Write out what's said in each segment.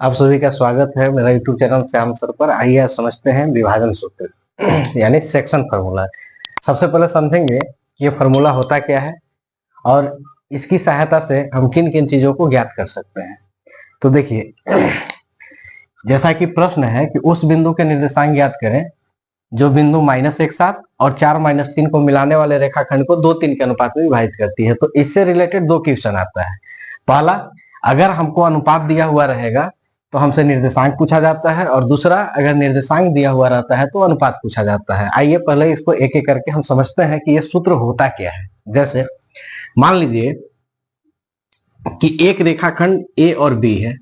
आप सभी का स्वागत है मेरा यूट्यूब चैनल श्याम सर पर। आइए आज समझते हैं विभाजन सूत्र यानी सेक्शन फार्मूला। सबसे पहले समझेंगे कि ये फार्मूला होता क्या है और इसकी सहायता से हम किन किन चीजों को ज्ञात कर सकते हैं। तो देखिए, जैसा कि प्रश्न है कि उस बिंदु के निर्देशांक ज्ञात करें जो बिंदु -1 7 और 4 - 3 को मिलाने वाले रेखाखंड को 2 3 के अनुपात में विभाजित करती है। तो इससे रिलेटेड दो क्वेश्चन आता है। पहला, अगर हमको अनुपात दिया हुआ रहेगा तो हमसे निर्देशांक पूछा जाता है, और दूसरा, अगर निर्देशांक दिया हुआ रहता है तो अनुपात पूछा जाता है। आइए पहले इसको एक एक करके हम समझते हैं कि ये सूत्र होता क्या है। जैसे मान लीजिए कि एक रेखाखंड ए और बी है,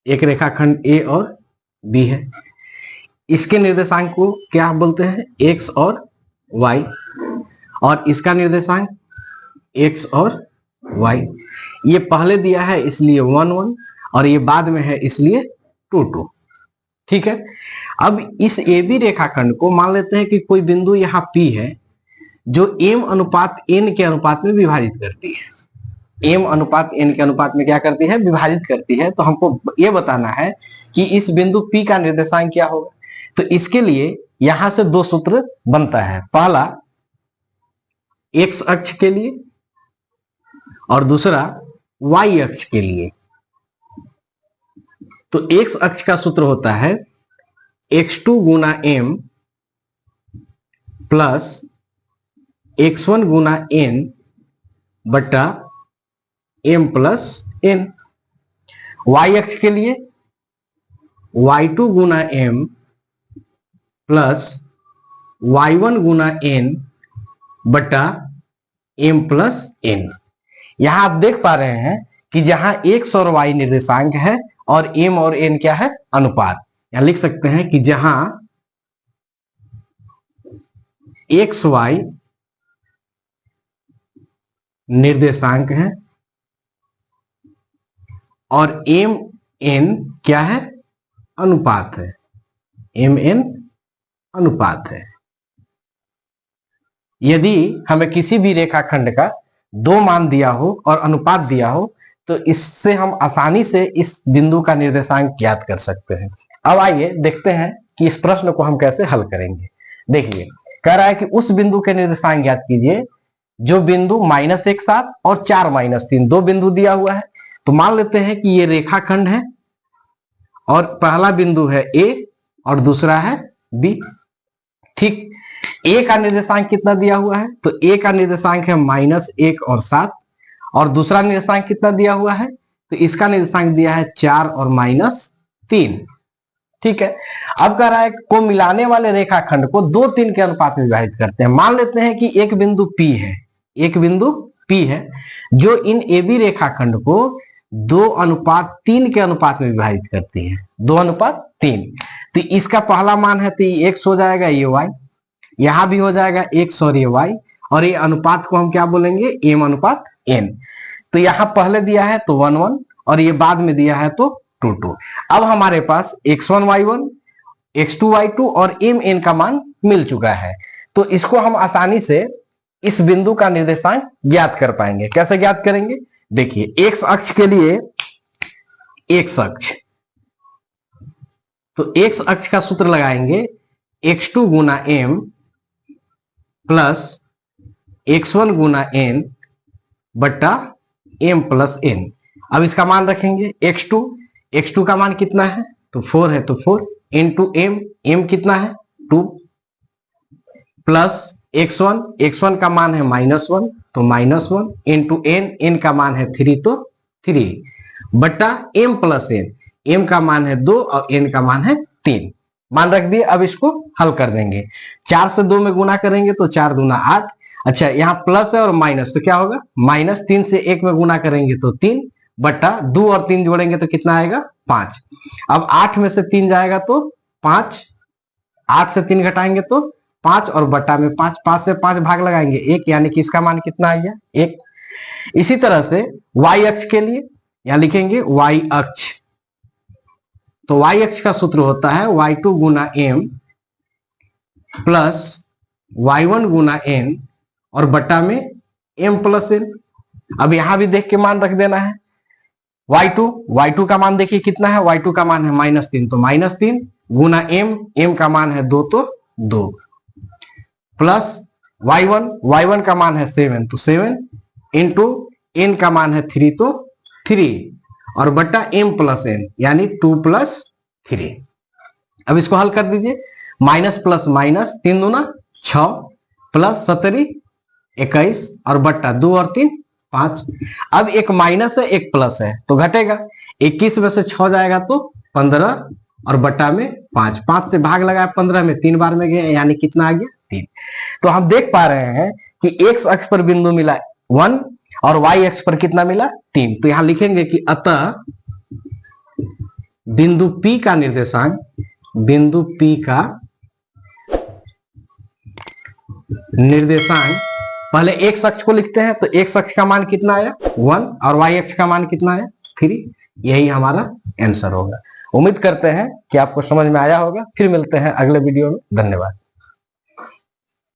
एक रेखाखंड ए और बी है। इसके निर्देशांक को क्या बोलते हैं? एक्स और वाई, और इसका निर्देशांक एक्स और वाई। ये पहले दिया है इसलिए 1 1, और ये बाद में है इसलिए 2 2। ठीक है। अब इस ए बी रेखाखंड को मान लेते हैं कि कोई बिंदु यहाँ P है जो m अनुपात n के अनुपात में विभाजित करती है। m अनुपात n के अनुपात में क्या करती है? विभाजित करती है। तो हमको ये बताना है कि इस बिंदु P का निर्देशांक क्या होगा। तो इसके लिए यहां से दो सूत्र बनता है। पहला x अक्ष के लिए और दूसरा y अक्ष के लिए। तो x अक्ष का सूत्र होता है x2 गुना m प्लस x1 गुना n बटा m प्लस n। y अक्ष के लिए y2 गुना m प्लस y1 गुना n बटा m प्लस n। यहां आप देख पा रहे हैं कि जहां x और y निर्देशांक है और m और n क्या है? अनुपात। यहां लिख सकते हैं कि जहां x y निर्देशांक है और m n क्या है? अनुपात है। m n अनुपात है। यदि हमें किसी भी रेखाखंड का दो मान दिया हो और अनुपात दिया हो तो इससे हम आसानी से इस बिंदु का निर्देशांक ज्ञात कर सकते हैं। अब आइए देखते हैं कि इस प्रश्न को हम कैसे हल करेंगे। देखिए, कह रहा है कि उस बिंदु के निर्देशांक ज्ञात कीजिए जो बिंदु -1 7 और 4 - 3, दो बिंदु दिया हुआ है। तो मान लेते हैं कि ये रेखाखंड है और पहला बिंदु है ए और दूसरा है बी। ठीक, ए का निर्देशांक कितना दिया हुआ है? तो ए का निर्देशांक है -1 और 7, और दूसरा निर्देशांक कितना दिया हुआ है? तो इसका निर्देशांक दिया है 4 और -3। ठीक है। अब कह रहा है को मिलाने वाले रेखाखंड को 2 3 के अनुपात में विभाजित करते हैं। मान लेते हैं कि एक बिंदु P है, एक बिंदु P है जो इन ए बी रेखाखंड को 2:3 के अनुपात में विभाजित करती है। 2:3। तो इसका पहला मान है तो ये x हो जाएगा, ये y, यहां भी हो जाएगा x और ये y, और ये अनुपात को हम क्या बोलेंगे? m अनुपात n। तो यहां पहले दिया है तो 1 1 और ये बाद में दिया है तो 2 2। अब हमारे पास x1 y1, x2 y2 और m n का मान मिल चुका है। तो इसको हम आसानी से इस बिंदु का निर्देशांक ज्ञात कर पाएंगे। कैसे ज्ञात करेंगे? देखिए, x अक्ष के लिए x अक्ष, तो x अक्ष का सूत्र लगाएंगे x2 गुना m प्लस x1 गुना n बटा m प्लस n। अब इसका मान रखेंगे x2 का मान कितना है? तो 4 है, तो 4 इंटू m कितना है? 2 प्लस x1 का मान है -1, तो -1 इंटू n का मान है 3, तो 3 बटा m प्लस n। m का मान है 2 और n का मान है 3। मान रख दिए। अब इसको हल कर देंगे। 4 से 2 में गुना करेंगे तो 4 दूना 8। अच्छा, यहाँ प्लस है और माइनस, तो क्या होगा? -3 से 1 में गुना करेंगे तो 3 बटा 2 और 3 जोड़ेंगे तो कितना आएगा? 5। अब 8 में से 3 जाएगा तो 5, 8 से 3 घटाएंगे तो 5 और बटा में 5, 5 से 5 भाग लगाएंगे 1, यानी कि इसका मान कितना आ गया? 1। इसी तरह से y अक्ष के लिए यहां लिखेंगे y अक्ष। तो y अक्ष का सूत्र होता है y2 गुना m प्लस y1 गुना n और बटा में m प्लस n। अब यहां भी देख के मान रख देना है। 4 से 2 में गुना करेंगे तो 4 4 गुना 8, अच्छा, यहाँ प्लस है और माइनस, तो क्या होगा? -3 अब यहां भी देख के मान रख देना है। y2 का मान देखिए कितना है, y2 का मान है -3, तो -3 गुना m का मान है 2 तो 2, प्लस y1 का मान है 7, तो 7 इंटू n का मान है 3 तो 3 और बट्टा m प्लस n यानी 2 + 3। अब इसको हल कर दीजिए, माइनस प्लस माइनस 3 दूना 6 प्लस 17 21 और बट्टा 2 और 3 5। अब एक माइनस है एक प्लस है तो घटेगा, 21 में से 6 जाएगा तो 15 और बट्टा में 5, 5 से भाग लगाया 15 में 3 बार में गया यानी कितना आ गया 3। तो हम देख पा रहे हैं कि x अक्ष पर बिंदु मिला 1 और y अक्ष पर कितना मिला 3। तो यहां लिखेंगे कि अतः बिंदु P का निर्देशांक, बिंदु P का निर्देशांक, पहले x अक्ष को लिखते हैं तो x अक्ष का मान कितना आया 1 और y अक्ष का मान कितना आया 3। यही हमारा आंसर होगा। उम्मीद करते हैं कि आपको समझ में आया होगा। फिर मिलते हैं अगले वीडियो में। धन्यवाद।